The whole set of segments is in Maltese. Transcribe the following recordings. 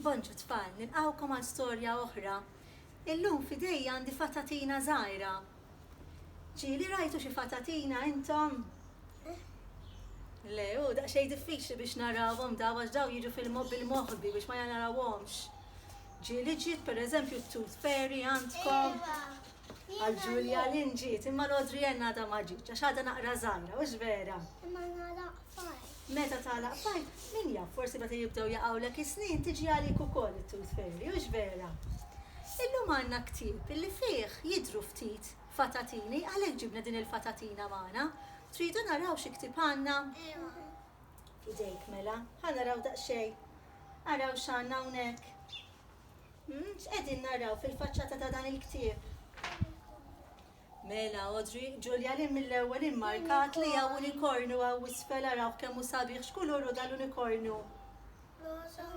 Bonġu tfal, nilqawkom għal storja oħra. Illum fidejja għandi fatatina żgħira. Ġieli rajtu xi fatatina intom? Le, daqsxejn diffiċli biex narawhom daw għax daw jiġu bil-moħbi biex ma narawhomx. Ġieli ġiet pereżempju t-Tooth Fairy għandkom. Għal Ġulja Lynn ġiet, imma l-Odrienna għadha ma ġietx għax għadha naqra żgħira, hux vera? Imma nagħlaq fajn. Meta tagħlaq fajn, min jaf forsi meta jibdew jaqgħulek is-snin tiġi għalik ukoll it-Tooth Fairy, hux vera? Illum għandna ktieb illi fih jidhru ftit fatatini, għalhekk ġibna din il-fatatina magħna. Tridu naraw xi ktieb għandna? Fidejk mela, ħanaraw daqsxejn. Araw x'għandna hawnhekk. X'qegħdin naraw fil-faċċata ta' dan il-ktieb? Mela, Audrey, Ġulja Lynn mill-ewwel immarkat li hawn unikornu hawn isfel araw kemm hu sabiħ x'kulur hu dal-unikornu? Rosa u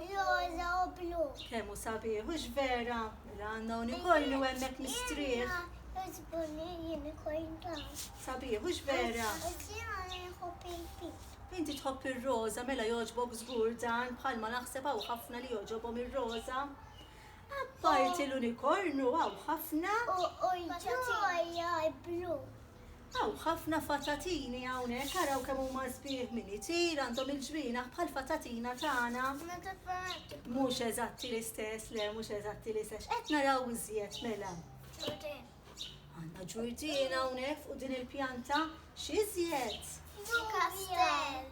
blu. Kemm hu sabiħ, hux vera? Mela għandna unikornu hemmhekk mistrieħ. Sabiħ, hux vera? Inti tħobb ir-roża mela jogħġbok żgur dan bħalma naħseb hawn ħafna li jogħġobhom ir-roża. Apparti l-unikornu hawn ħafna. Ġoja blu. Hawn ħafna fatatini hawnhekk araw kemm huma sbieħ min itir għandhom il-ġbienaħ bħal fatatina tagħna. Mhux eżatti l-istess, le mhux eżatti l-istess. Qed naraw iżjed mela. Għandna Ġurdien hawnhekk fuq din il-pjanta xi iżjed? Kastell.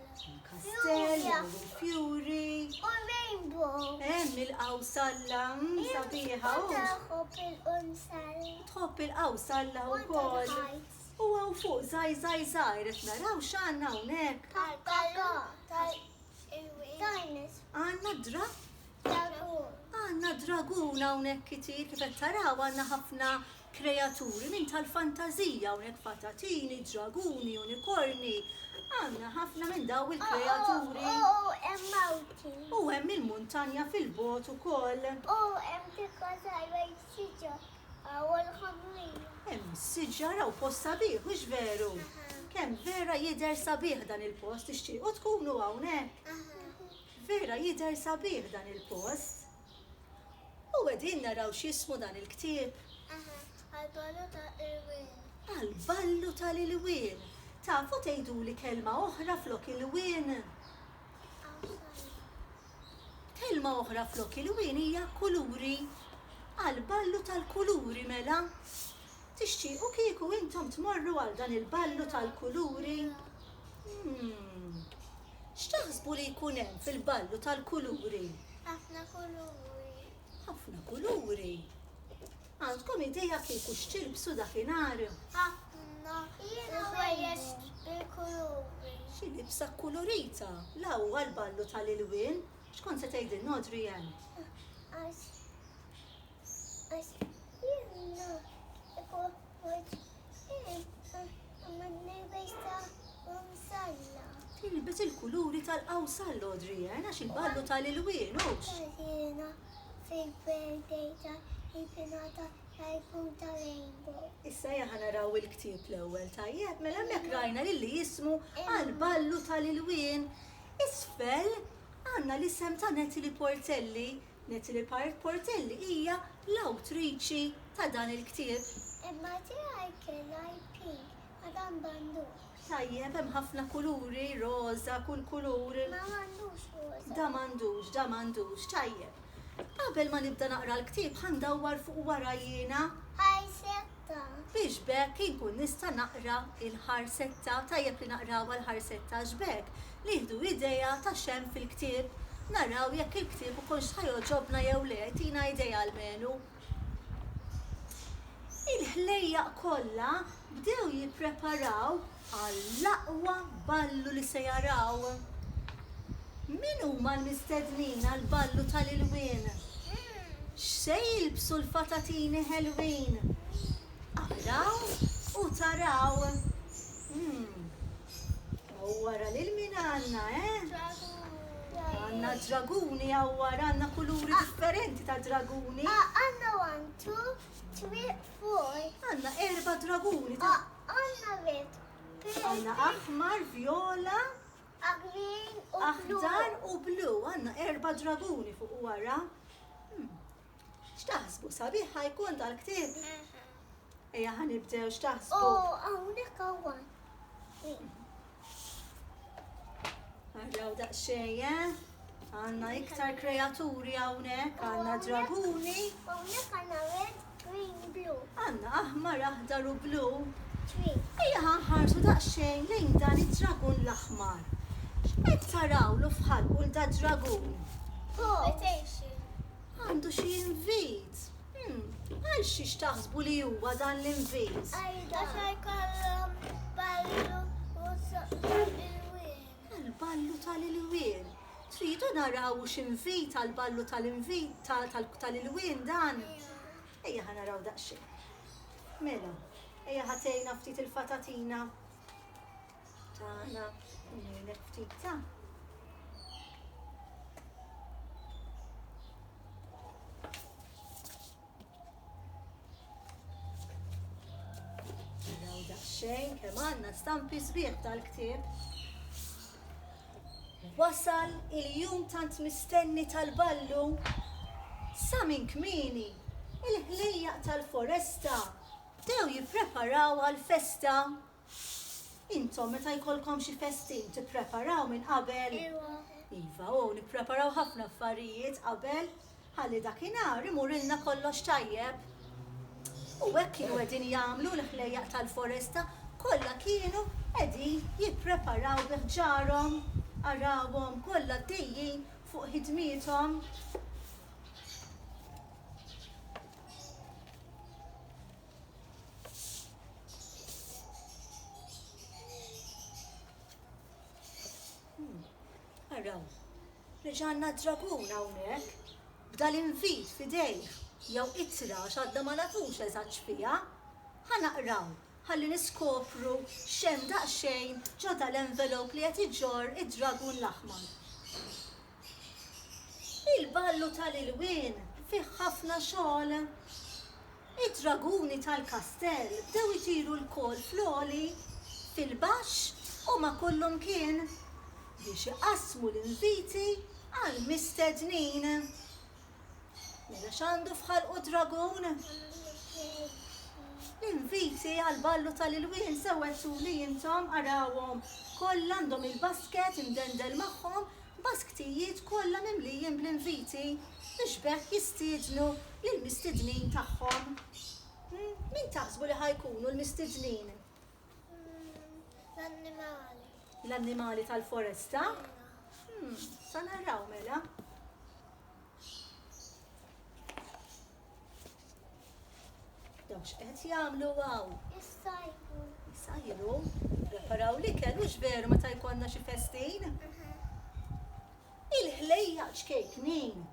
Kastell, il-fjuri. U rainbow. Hemm il-qawsalla sabiħa tħobb il-qawsalla wkoll. U għaw fuq żgħir qed naraw x'għandna hawnhekk. Għandna dragun hawnhekk kitir kif qed taraw għandna ħafna kreaturi minn tal-fantażija hawnhekk fatatini, draguni, unikorni. Għandna ħafna minn daw il-kreaturi. U hemm il-muntanja fil-bot ukoll. Hemm siġara u post sabiħ, mhux veru? Kemm vera jidher sabiħ dan il-post, tixtiequ tkunu hawnhekk. Vera jidher sabiħ dan il-post. U qegħdin naraw x'ismu dan il-ktieb. Għall-ballu tal-ilwien. Tafu tgħiduli kelma oħra flok il-wien. Kelma oħra flok il-wien hija kuluri. Għall-ballu tal-kuluri mela. Tixtiequ kieku intom tmorru għal dan il-ballu tal-kuluri. X'taħsbu li jkun hemm fil-ballu tal-kuluri? Ħafna kuluri. Ħafna kuluri. Għandkom idea kieku x'tilbsu dakinhar? Ħafna. Ħwejjeġ bil-kuluri. Xi libsa kulurita? Law għall-ballu tal-ilwien. X'kont se tgħidilna Adrian? Tilbes il-kuluri tal-qawsalla Adrian għax il-ballu tal-ilwien hux. Issa jaħa naraw il-ktieb l-ewwel tajjeb mela hemmhekk rajna li jismu għall-ballu tal-ilwien. Isfel għandna l-isem ta' Natalie Portelli. Natalie Portelli hija l-awtriċi ta' dan il-ktieb. Imma tiegħi kellha pink, ma dan m'għandux. Tajjeb hemm ħafna kuluri, roża, kull kulur. Ma m'għandux roża. Da m'għandux, tajjeb. Qabel ma nibda naqra l-ktieb ħandawwar fuq wara jiena. Ħarsetta. Biex bekk inkun nista' naqra il-ħarsetta, tajjeb li naqrawha l-ħarsetta x'bekk li jieħdu idea ta' xemm fil-ktieb. Naraw jekk il-ktieb ukoll x'ħajoġobna jew le, tina idea almenu. Il-ħlejjaq kollha bdew jippreparaw għall-aqwa ballu li se jaraw. Min huma l-mistednin għall-ballu tal-ilwien? X'se jilbsu l-fatatini ħelwin? Araw u taraw. Wara lil min għandna, Għandna draguni għawwara, għandna kuluri differenti ta' draguni. Għandna 1, 2, 3, 4. Għandna 4 draguni. Għandna red. Għandna aħmar, viola, green u blu. aħdar u blu. Għandna 4 draguni fuq wara. X'taħsbu sabiħ ħajkun tal-ktieb? Ejja ħanibdew x'taħsbu. Hawnhekk hawn. Għarraw daqxejn, għanna iktar kreaturi hawnhekk, għanna draguni, Hawnhekk għandna red, green, blue. għanna aħmar, aħdar u blu. Three. Ejja ħanħarsu daqxejn lejn dan id-dragun l-aħmar. X'qed tarawlu fħalqu da dragun? Għandu xi invit. Għal xiex taħsbu li huwa dan l-invit? Għal-ballu tal-ilwien. Tridu naraw x'invit għal-ballu tal-invit tal-ilwien dan. Ejja ħanaraw daqsxejn. Mela, ejja ħatejna ftit il-fatatina. Tagħna, ngħidlek ftit ta'. Xejn kemm għandna stampi sbieħ tal-ktieb. Wasal il-jum tant mistenni tal-ballu. Sa minn kmieni, il-ħlejjaq tal-foresta bdew jippreparaw għal-festa. Intom meta jkollkom xi festin tippreparaw minn qabel. Iva, nippreparaw ħafna affarijiet qabel ħalli dakinhar imurilna kollox tajjeb. U hekk kienu qegħdin jagħmlu l-ħlejjaq tal-foresta, kollha kienu qegħdin jippreparaw biħġarhom, arawhom kollha dejjin fuq ħidmiethom. Araw, reġanna dragun hawnhekk b'da l-invit f'idejh. Jew ittra x'għadda ma nagħtux eżatt fiha, ħanaqraw ħalli niskopru x'hemm daqsxejn ġodda l-envelop li qed iġorr id-dragun l-aħmar. Il-ballu tal-ilwien fih ħafna xogħol. Id-draguni tal-kastell bdew itiru l-kol fl-għoli, fil-baxx u ma kollhom kien biex iqassmu l-inviti għall-mistednin. Mela x'għandu fħalqu dragun? L-inviti għal-ballu tal-ilwien sewwetu li intom arawhom kollha għandhom il-basket imdendel magħhom, basktijiet kollha mimlijin bl-inviti biex bekk jistiednu lill-mistednin tagħhom. Min taħsbu li ħajkunu l-mistednin? L-annimali. L-annimali tal-foresta? Sa naraw mela. Dawx qed jagħmlu hawn. Sajru, preparaw l-ikel u x'veru meta jkollna xi festin. Il-ħlejjaq x'kejknin,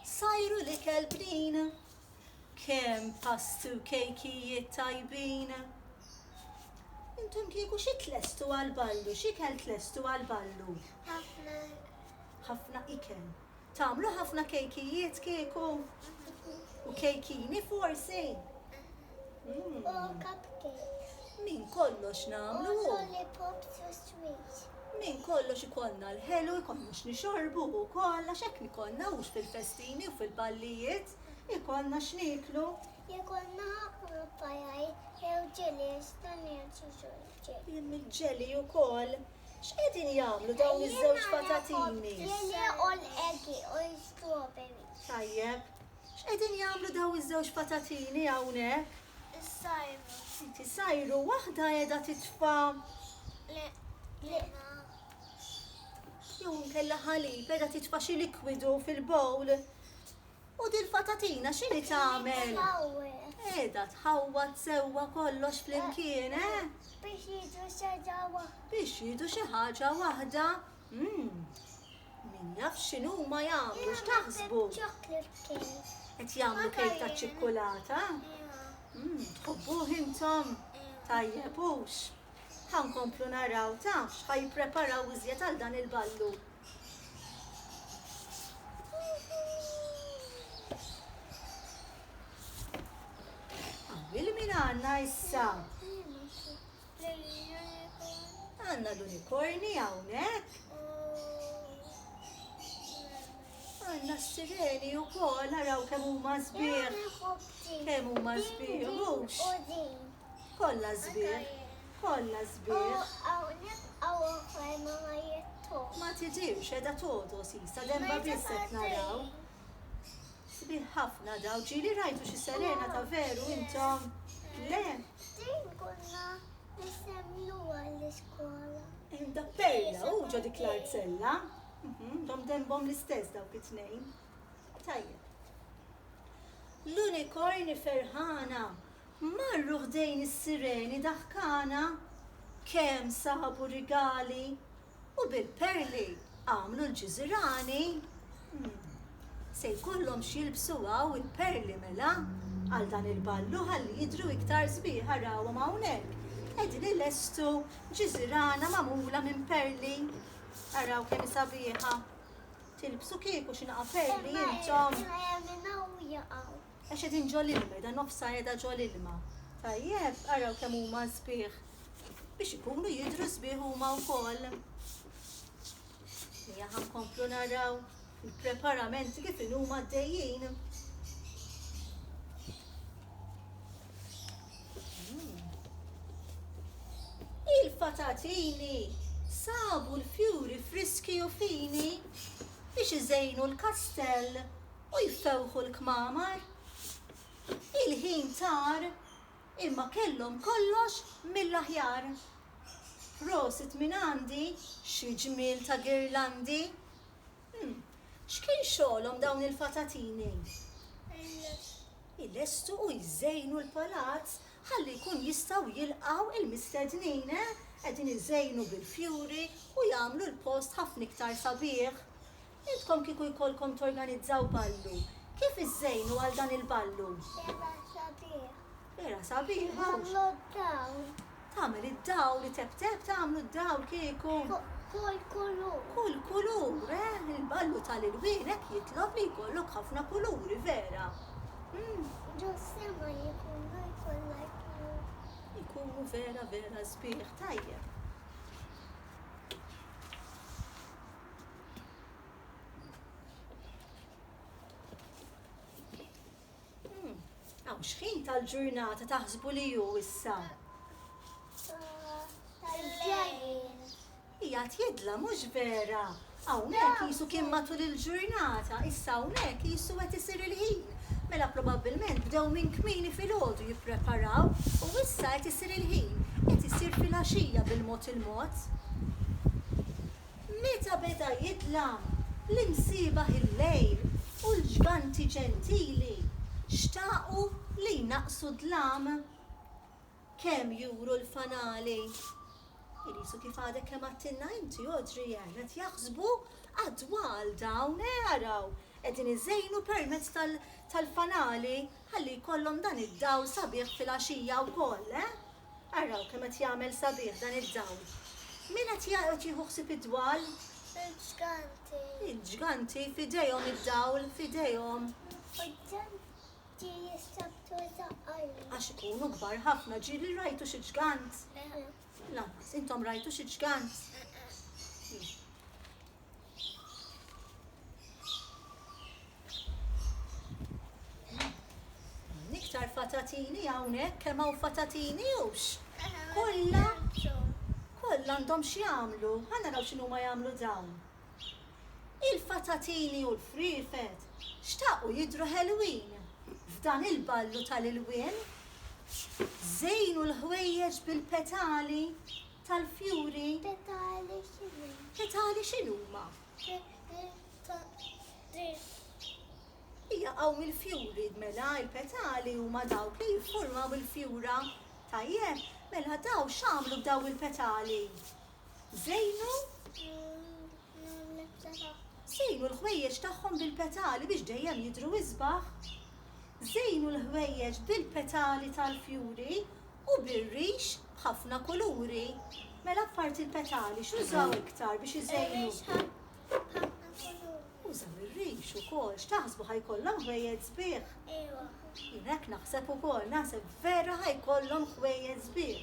sajru l-ikel bnin. Kemm pastu kejkijiet tajbin. Intom kieku xi tlestu għall-ballu, xi kell tlestu għall-ballu? Ħafna ikel. Tagħmlu ħafna kejkijiet kieku. U kejkini forsi. Cupcakes. Min kollox nagħmlu. Lollipops u sweets. Min kollox ikollna l-ħelu, ikollux nixorbu wkoll għax hekk ikollna hux fil-festini u fil-ballijiet, ikollna x'nieklu. Jkollna ħafna pajaj jew ġelis dan ġeli. Il-ġeli wkoll. X'qegħdin jagħmlu dawn iż-żewġ patatini? Ġeli u l-eggi u l-strawberries. Tajjeb. X'qegħdin jagħmlu dawn iż-żewġ patatini hawnhekk? Sajru. Inti sajru waħda qiegħda titfa' jew nkella ħalib qiegħda titfa' xi likwidu fil-bowl. U dil-fatatina x'inhi tagħmel? Qiegħda tħawwad sewwa kollox flimkien, Biex jiġu xaġa waħda. Biex jidu xi ħaġa waħda. Min jaf x'inhuma jagħmlu x'taħsbu? Chocolate cake. Qed jagħmlu kejk ta' ċikkulata? Tħobbuh intom? Tajjeb hux. Ħankomplu naraw tafx ħajpreparaw iżjed għal dan il-ballu. Għawil min għandna issa? Għandna l-unikorni hawnhekk. Għanna s-sireni u kol, naraw kemm huma sbieħ. Kemm huma sbieħ, mhux? Kollha sbieħ. Kollha sbieħ. Ma tiġix edha todos issa, demba bisset naraw. Sbieħ ħafna daw, ġili rajtu xi serena ta' veru intom. Le, da perla, u ġo dik l-artzella. Dom dembom l-istess dawk it-tnejn. Tajjeb. L-unikorni ferħana marru ħdejn is-sireni daħkana kemm saħabu rigali u bil-perli għamlu l-ġiżirani. Se jkollhom x'jilbsu għaw il-perli mela għal dan il-ballu ħalli jidhru iktar sbieħ arawhom hawnhekk. Qegħdin illestu ġiżirana magħmula minn perli. Araw kemm sabiħa. Tilbsu kieku x'inqa perli intom. Għax qegħdin ġol ilma, da nofsa qiegħda ġol ilma. Tajjeb, araw kemm huma sbieħ. Biex ikunu jidhru sbieħ huma wkoll. Ejja ħankomplu naraw il-preparamenti kif huma għaddejjin. Il-fatatini sabu l-fjuri friski u fini biex iżejnu l-kastell u jfewħu l-kmamar. Il-ħin tar imma kellhom kollox mill-aħjar. Prosit minn għandi xi ġmiel ta' girlandi. X'kien xogħolhom dawn il-fatatini? Illestu u jżejnu l-palazz ħalli jkun jistgħu jilqgħu il-mistednin, qegħdin iżejnu bil-fjuri u jagħmlu l-post ħafna iktar sabiħ. Intkom kieku jkollkom torganizzaw ballu. Kif iżejnu għal dan il-ballu? Vera sabiħ, mhux? Tagħmel id-dawl li tebteb tagħmlu d-dawl kieku. Kull kulur, il-ballu tal-ilwien hekk jitlob li jkollok ħafna kuluri, vera. Ikunu vera sbieħ, tajjeb. Għaw xħin tal-ġurnata taħsbu li ju issa? Ijat jidla, mux vera. Hawnhekk jisu kien matul il-ġurnata, issa hawnhekk jisu qed isir il-ħin. Mela probabbilment bdew minn kmieni filgħodu jippreparaw u issa qed isir il-ħin, qed isir fil-għaxija bil-mod il-mod. Meta beda jidla l-imsiebaħ il-lejl u l-ġganti ġentili xtaqu li jnaqsu dlam. Kemm juru l-fanali. Irisu kif għadek kemm għattinna inti Adrian qed jaħsbu għadwal dawn araw. Qegħdin iżejnu permezz tal-fanali ħalli jkollhom dan id-dawl sabiħ fil-għaxija wkoll, Araw kemm qed jagħmel sabiħ dan id-dawl. Min qed jieħu ħsieb id-dwal? Il-ġganti fidejhom id-dawl, fidejhom. Għax ikunu kbar ħafna, ġieli rajtu xi ġgant? Lanqas, intom rajtu xi ġgant? Niktar fatatini hawnhekk, kemm hawn fatatini hux? Kollha għandhom xi jagħmlu, ħa naraw x'inhuma jagħmlu dawn. Il-fatatini u l-frifet xtaqu jidhru Halloween. F'dan il-ballu tal-ilwien, żejnu l-ħwejjeġ bil-petali tal-fjuri. Petali x'inhuma? Jaqgħu mill-fjuri mela il-petali huma dawk li jiffurmaw il-fjura. Tajjeb, mela daw x'għamlu b'daw il-petali? Żejnu l-ħwejjeġ tagħhom bil-petali biex dejjem jidhru isbaħ. Żejnu l-ħwejjeġ bil-petali tal-fjuri u bir-rix b'ħafna kuluri. Mela apparti il-petali x'użaw iktar biex iżejnu? Użaw ir-rix ukoll, x'taħsbu ħajkollhom ħwejjeġ sbieħ? Jien hekk naħseb ukoll, naħseb vera ħajkollhom ħwejjeġ sbieħ.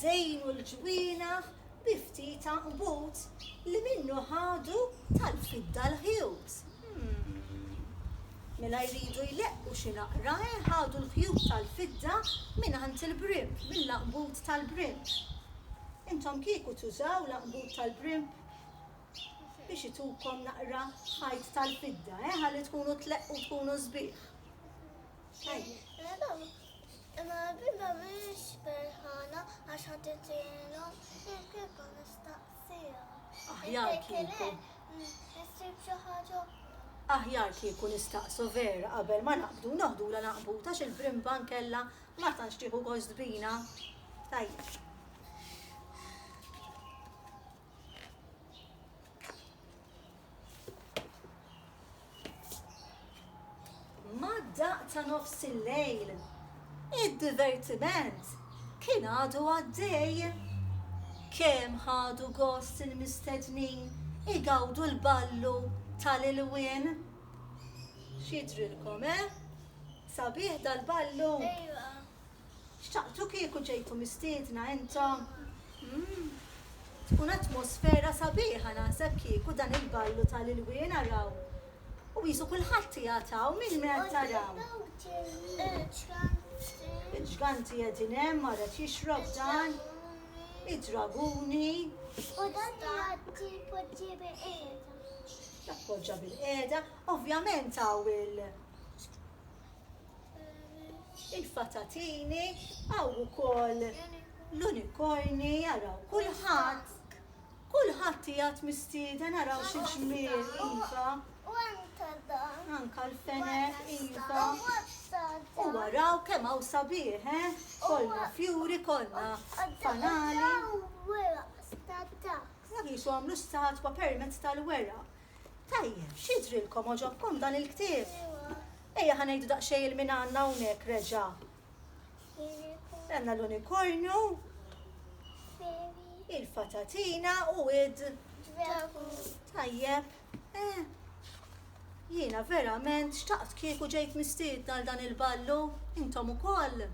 Żejnu l-ġwienaħ bi ftit anqbut li minnu ħadu tal-fidda l-ħjut. Mela jridu jleqqu xi naqra ħadu l-ħjut tal-fidda mingħand il-brimp, mill-anqbut tal-brimp. Intom kieku tużaw l-anqbut tal-brimp biex itukom naqra ħajt tal-fidda, ħalli tkunu tleqqu tkunu sbieħ. Ma bimba mhix berħana għax ħaditielhom kieku nistaqsija. Aħjar kieku. Issib xi ħaġa. Aħjar kieku nistaqsu vera qabel ma naqbdu noħdula naqbut għax il-brimba nkella ma tantx tieħu gost bina. Tajjeb. Ma daq ta' nofs il-lejl. Id-divertiment kien għadu għaddej. Kemm ħadu gost il-mistednin igawdu l-ballu tal-ilwien. X'jidrilkom, Sabiħ dal-ballu. Ejwa. Xtaqtu kieku ġejtu mistiedna intom. Tkun atmosfera sabiħa naħseb kieku dan il-ballu tal-ilwien araw. U jisu kulħadd jagħtaw mill-mer taraw. Il-ġganti qegħdin hemm mara jixrob dan, id-draguni, U dan jgħaddi poġġibi qiegħda. jappoġġa bil-qiegħda, ovvjament hawn il-fatatini, hawn ukoll l-unikorni, araw kulħadd qiegħed mistieden araw xi ġmiel iva. U anta dan. Anka l-fenek, iva. U U waraw kemm hawn sabiħ, kollna fjuri, kollna fanali. Jisu għamlu statwa permezz tal-weraq. Tajjeb, x'jidrilkom oġobkom dan il-ktieb? Ejja ħanejdu daqsxejn il-min għandna hawnhekk reġa'. Għandna l-unikornu, il-fatatina u tajjeb. Jiena verament xtaqt kieku ġejt mistiedna għal dan il-ballu, intom ukoll.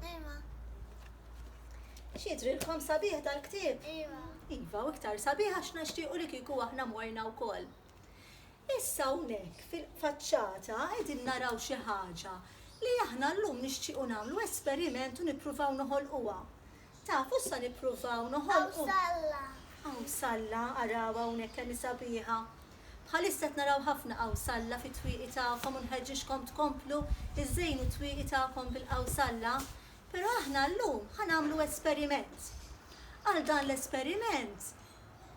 X'jidrilkom sabiħ dal-ktieb? Iva, u iktar sabiħ għax nixtiequ li kieku aħna morna wkoll. Issa hawnhekk fil-faċċata qegħdin naraw xi ħaġa li aħna llum nixtiequ nagħmlu esperiment u nippruvaw noħolquha. Tafu issa nippruvaw noħolqu. Awsalla, araw hawnhekk kemm sabiħa. Bħalissa qed naraw ħafna awsalla fit-twieqi tagħkom u nħeġġixkom tkomplu iż-żejnu twieqi tagħkom bil-awsalla, però aħna llum ħanagħmlu esperiment. Għal dan l-esperiment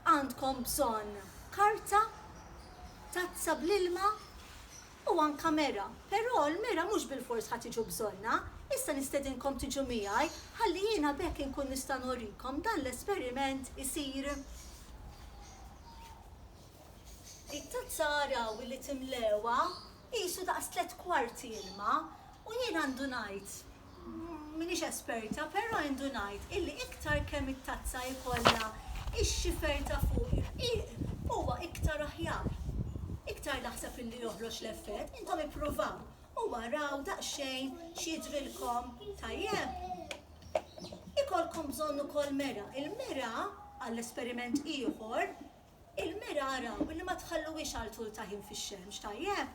għandkom bżonn karta, tazza bl-ilma u anka mera. Però l-mera mhux bil-fors ħadd tiġu bżonna, issa nistedinkom tiġu miegħi ħalli jiena bekk inkun nista' norikom dan l-esperiment isir. It-tazza araw li timlewa qisu daqs 3/4 ilma u jien għandu ngħid. Minix esperta, però għandu ngħid illi iktar kemm it-tazza jkollha ix-xifer ta' fuq huwa iktar aħjar. Iktar naħseb illi joħroġ l-effett, intom ippruvaw u waraw daqsxejn x'jidrilkom tajjeb. Ikolkom bżonn ukoll mera. Il-mera għall-esperiment ieħor, il-mera araw illi ma tħalluwix għal tul ta' ħin fix-xemx tajjeb.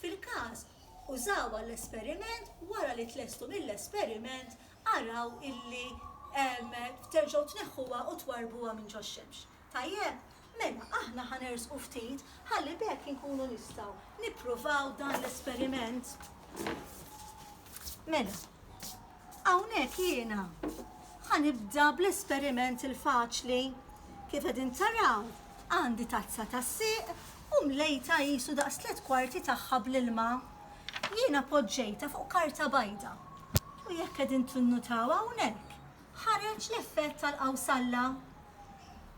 Fil-każ użaw l-esperiment wara li tlestu mill-esperiment araw illi terġgħu tneħħuha u twarbuha minn ġo x-xemx. Tajjeb, mela aħna ħanersqu ftit ħalli bekk inkunu nistgħu nippruvaw dan l-esperiment. Mela, hawnhekk jiena ħanibda bl-esperiment il-faċli. Kif qegħdin taraw, għandi tazza tas-sieq u mlejta qisu daqs 3/4 tagħha bl-ilma. Jiena poġġejta fuq karta bajda. U jekk qegħdin tinnutaw hawnhekk, ħareġ l-effett tal-qawsalla.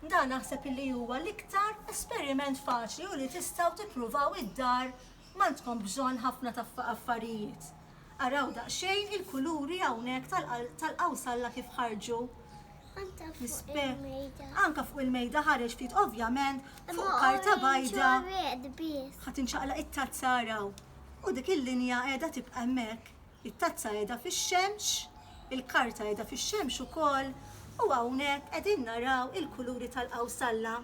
Dan naħseb illi huwa l-iktar esperiment faċli u li tistgħu tippruvaw id-dar m'għandkom bżonn ħafna ta' affarijiet. Araw daqsxejn il-kuluri hawnhekk tal-qawsalla kif ħarġu. Anka fuq il-mejda ħareġ ftit ovvjament fuq karta bajda. Ħadd inċaqlaq it-tazza araw. U dik il-linja qiegħda tibqa' hemmhekk. It-tazza qiegħda fix-xemx, il-karta qiegħda fix-xemx ukoll, u U hawnhekk qegħdin naraw il-kuluri tal-qawsalla.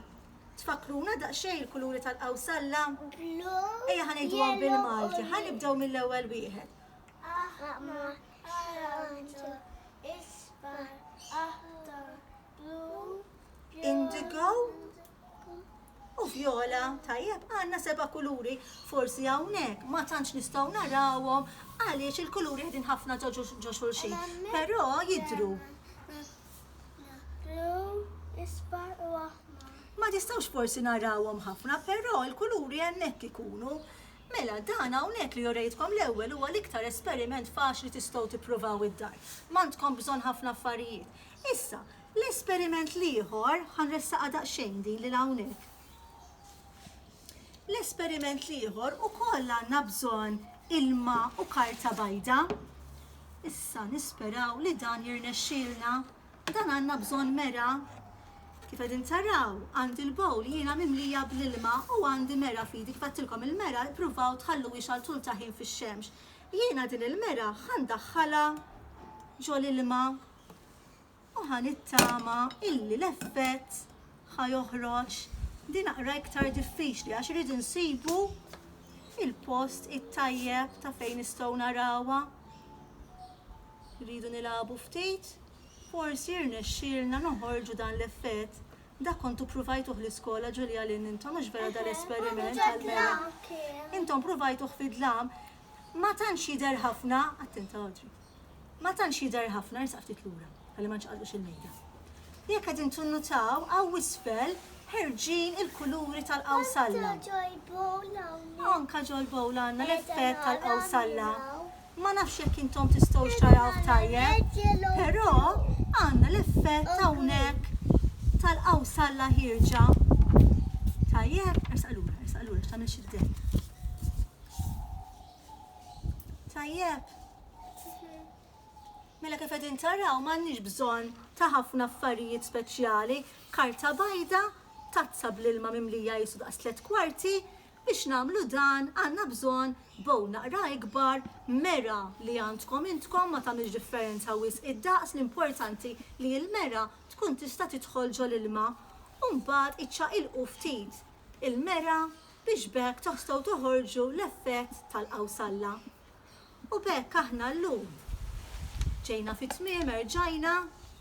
Tfakruna daqsxejn il-kuluri tal-qawsalla? Blue. Ejja ħanejduhom bil-Malti, ħanibdew mill-ewwel wieħed. أحمر أرجو إصفر أخضر blue. Indigo u viola. Tajjeb, għandna 7 kuluri. Forsi hawnhekk ma tantx nistgħu narawhom għaliex il-kuluri qegħdin ħafna ġo xulxin. Però jidhru. Blue إصفر وأحمر. Ma tistgħux forsi narawhom ħafna, però l-kuluri hemmhekk ikunu. Mela dan hawnhekk li jorejtkom l-ewwel huwa l-iktar esperiment faċli tistgħu tippruvaw id-dar. M'għandkom bżonn ħafna affarijiet. Issa, l-esperiment ieħor ħanressaqa daqsxejn din lil hawnhekk. L-esperiment ieħor ukoll għandna bżonn ilma u karta bajda. Issa nisperaw li dan jirnexxielna. Dan għandna bżonn mera. Kif qegħdin taraw, għandi l-bowl jiena mimlija bl-ilma u għandi mera fidi. Kif għattilkom il-mera ippruvaw tħallu għal tul ta' ħin fix-xemx. Jiena din il-mera ħandaħħala ġo l-ilma u ħanittama illi l-effett ħajoħroġ. Din naqra iktar diffiċli għax irid insibu il-post it-tajjeb ta' fejn nistgħu narawha. Rridu nilagħbu ftit. Forsi jirnexxielna noħorġu dan l-effett. Dak kontu provajtuh l-iskola Ġulja lil intom mhux vera dal-esperiment għal-mera. Intom provajtuh fid-dlam, ma tantx jidher ħafna, attenta Audrey. Ma tantx jidher ħafna nisaq ftit lura, ħalli ma nċaqalqux il-mejda. Jekk qegħdin tunnutaw hawn isfel ħerġin il-kuluri tal-qawsalla. Anka ġol bowl għandna l-effett tal-qawsalla. Ma nafx jekk intom tistgħu xtaraw tajjeb, però għandna l-effett hawnhekk tal-qawsalla ħirġa. Tajjeb, ersaq lura, x'tagħmel xi ddehn. Tajjeb. Mela kif qegħdin taraw m'għandniex bżonn ta' ħafna affarijiet speċjali, karta bajda, tazza bl-ilma mimlija jisu daqs 3 kwarti, biex nagħmlu dan għandna bżonn bowl naqra ikbar, mera li għandkom intkom ma tagħmilx differenza wisq id-daqs l-importanti li l-mera tkun tista' tidħol ġol ilma u mbagħad iċċaqilqu ftit il-mera biex bekk tistgħu toħorġu l-effett tal-qawsalla. U bekk aħna llum ġejna fit-tmiem erġajna,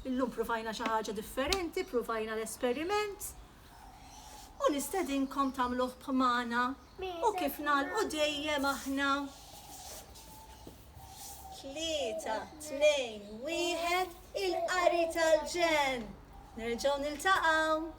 illum provajna xi ħaġa differenti, provajna l-esperiment. U nistedinkom tagħmluh b'magħna u kif nagħlqu dejjem aħna. 3, 2, 1 il-qari tal-ġen. Nerġgħu niltaqgħu.